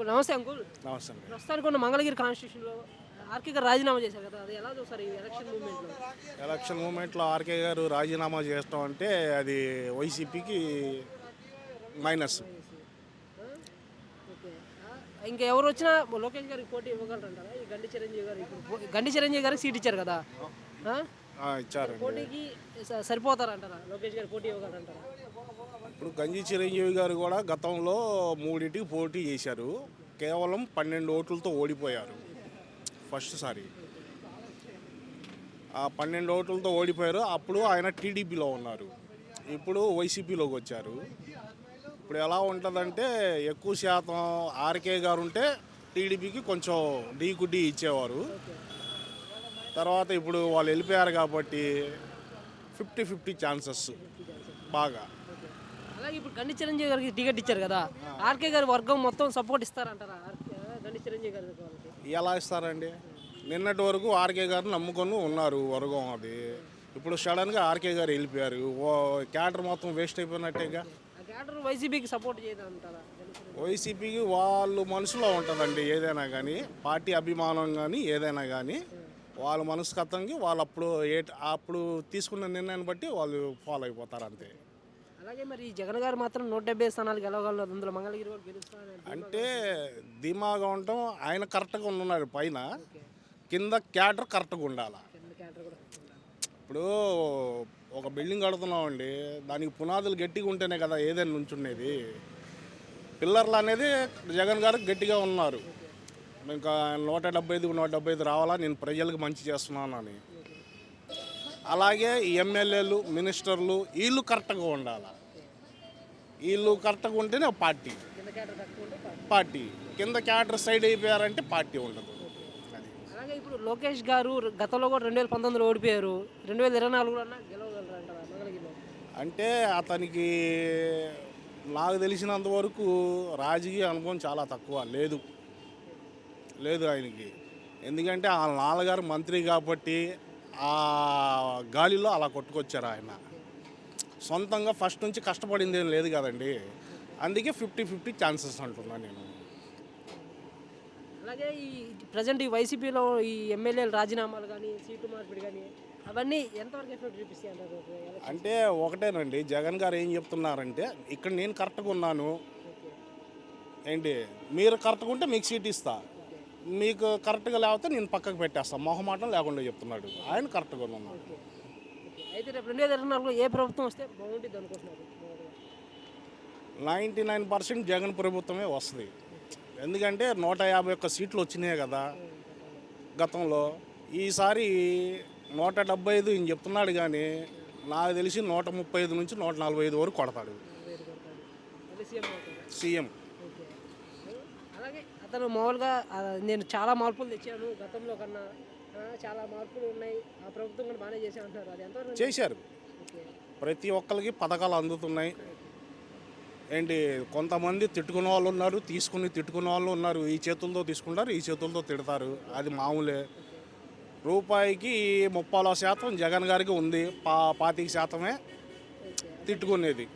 Uncle నమస్తే uncle. నమస్తే అండి. ప్రస్తుతానికి ఉన్న మంగళగిరి కాన్స్టిట్యూషన్లో ఆర్కే గారు రాజీనామా చేశారు కదా, అది ఎలా చూస్తారు ఈ ఎలక్షన్ మూవ్మెంట్లో? ఎలక్షన్ మూమెంట్లో ఆర్కే గారు రాజీనామా చేయటం అంటే అది వైసీపీకి మైనస్. ఓకే. ఇంకా ఎవరు వచ్చినా లోకేష్ గారికి పోటీ ఇవ్వగలరంటారా? ఈ గండి చిరంజీవి గారు ఇప్పుడు గండి చిరంజీవి గారికి సీట్ ఇచ్చారు కదా, ఇచ్చారండి. పోటీకి సరిపోతారంటారా? లోకేష్ గారు పోటీ ఇవ్వగలరంటారా? ఇప్పుడు గంజి చిరంజీవి గారు కూడా గతంలో మూడింటికి పోటీ చేశారు, కేవలం 12 ఓట్లతో ఓడిపోయారు ఫస్ట్ సారి. ఆ 12 ఓట్లతో ఓడిపోయారు. అప్పుడు ఆయన టీడీపీలో ఉన్నారు, ఇప్పుడు వైసీపీలోకి వచ్చారు. ఇప్పుడు ఎలా ఉంటుందంటే ఎక్కువ శాతం ఆర్కే గారు ఉంటే టీడీపీకి కొంచెం ఢీకు ఢీ ఇచ్చేవారు. తర్వాత ఇప్పుడు వాళ్ళు వెళ్ళిపోయారు కాబట్టి 50-50 ఛాన్సెస్ బాగా. అలాగే ఇప్పుడు గండి చిరంజీవి గారికి టికెట్ ఇచ్చారు కదా, ఆర్కే గారి వర్గం మొత్తం సపోర్ట్ ఇస్తారంటారా గండి చిరంజీవి గారి వాళ్ళకి? ఎలా ఇస్తారండి? నిన్నటి వరకు ఆర్కే గారిని నమ్ముకొని ఉన్నారు వర్గం అది. ఇప్పుడు సడన్గా ఆర్కే గారు వెళ్ళిపోయారు, క్యాడర్ మొత్తం వేస్ట్ అయిపోయినట్టేగా. ఆ క్యాడర్ వైసీపీకి సపోర్ట్ చేయదంటారా? వైసీపీకి వాళ్ళు మనసులో ఉంటుందండి ఏదైనా కానీ, పార్టీ అభిమానం కానీ ఏదైనా కానీ వాళ్ళ మనస్తత్వంకి వాళ్ళు అప్పుడు తీసుకున్న నిర్ణయాన్ని బట్టి వాళ్ళు ఫాలో అయిపోతారు అంతే. అలాగే మరి జగన్ గారు మాత్రం 170 స్థానాలు గెలవగలరు, అందులో మంగళగిరి కూడా గెలుస్తారు అంటే ధీమాగా ఉండటం, ఆయన కరెక్ట్గా ఉన్నాడు పైన, కింద క్యాడర్ కరెక్ట్గా ఉండాలి. ఇప్పుడు ఒక బిల్డింగ్ కడుతున్నామండి, దానికి పునాదులు గట్టిగా ఉంటేనే కదా ఏదైనా నుంచుండేది. పిల్లర్లు అనేది జగన్ గారు గట్టిగా ఉన్నారు, ఇంకా 175 రావాలా, నేను ప్రజలకు మంచి చేస్తున్నాను అని. అలాగే ఎమ్మెల్యేలు మినిస్టర్లు వీళ్ళు కరెక్ట్గా ఉండాలి. వీళ్ళు కరెక్ట్గా ఉంటేనే పార్టీ కింద క్యాడర్ సైడ్ అయిపోయారంటే పార్టీ ఉండదు. అలాగే ఇప్పుడు లోకేష్ గారు గతంలో కూడా 2019లో ఓడిపోయారు, 2024లో గెలవగలరు అంటారా మంగళగిరిలో? అంటే అతనికి నాకు తెలిసినంత వరకు రాజకీయ అనుభవం చాలా తక్కువ, లేదు ఆయనకి. ఎందుకంటే ఆ నాన్నగారు మంత్రి కాబట్టి ఆ గాలిలో అలా కొట్టుకొచ్చారు ఆయన. సొంతంగా ఫస్ట్ నుంచి కష్టపడింది ఏం లేదు కదండి, అందుకే 50-50 ఛాన్సెస్ అంటున్నాను నేను. అలాగే ఈ ప్రజెంట్ ఈ వైసీపీలో ఈ ఎమ్మెల్యేల రాజీనామాలు కానీ సీటు మార్పిడి కానీ అవన్నీ ఎంతవరకు ఎఫెక్ట్ చూపిస్తాయి అంటారు? అంటే ఒకటేనండి, జగన్ గారు ఏం చెప్తున్నారంటే ఇక్కడ నేను కరెక్ట్గా ఉన్నాను ఏంటి, మీరు కరెక్ట్గా ఉంటే మీకు సీట్ ఇస్తా, మీకు కరెక్ట్గా లేకపోతే నేను పక్కకు పెట్టేస్తాను, మొహమాటం లేకుండా చెప్తున్నాడు. ఆయన కరెక్ట్గా ఉన్నాడు. అయితే రేపు 2024లో ఏ ప్రభుత్వం వస్తే బాగుంటుంది అనుకుంటున్నారు? 99% జగన్ ప్రభుత్వమే వస్తుంది. ఎందుకంటే 151 సీట్లు వచ్చినాయి కదా గతంలో. ఈసారి 175 ఈయన చెప్తున్నాడు, కానీ నాకు తెలిసి 135 నుంచి 145 వరకు కొడతాడు సీఎం. అలాగే అతను మామూలుగా నేను చాలా మార్పులు తెచ్చాను గతంలో కన్నా, చాలా మార్పులు ఉన్నాయి, ఆ ప్రభుత్వం కూడా బాగానే చేసే అంటున్నారు, అది ఎంతవరకు చేశారు? ప్రతి ఒక్కరికి పథకాలు అందుతున్నాయి ఏంటి. కొంతమంది తిట్టుకునే వాళ్ళు ఉన్నారు, తిట్టుకునే వాళ్ళు ఉన్నారు. ఈ చేతులతో తీసుకుంటారు, ఈ చేతులతో తిడతారు, అది మామూలే. రూపాయికి 30% జగన్ గారికి ఉంది, 25% తిట్టుకునేది.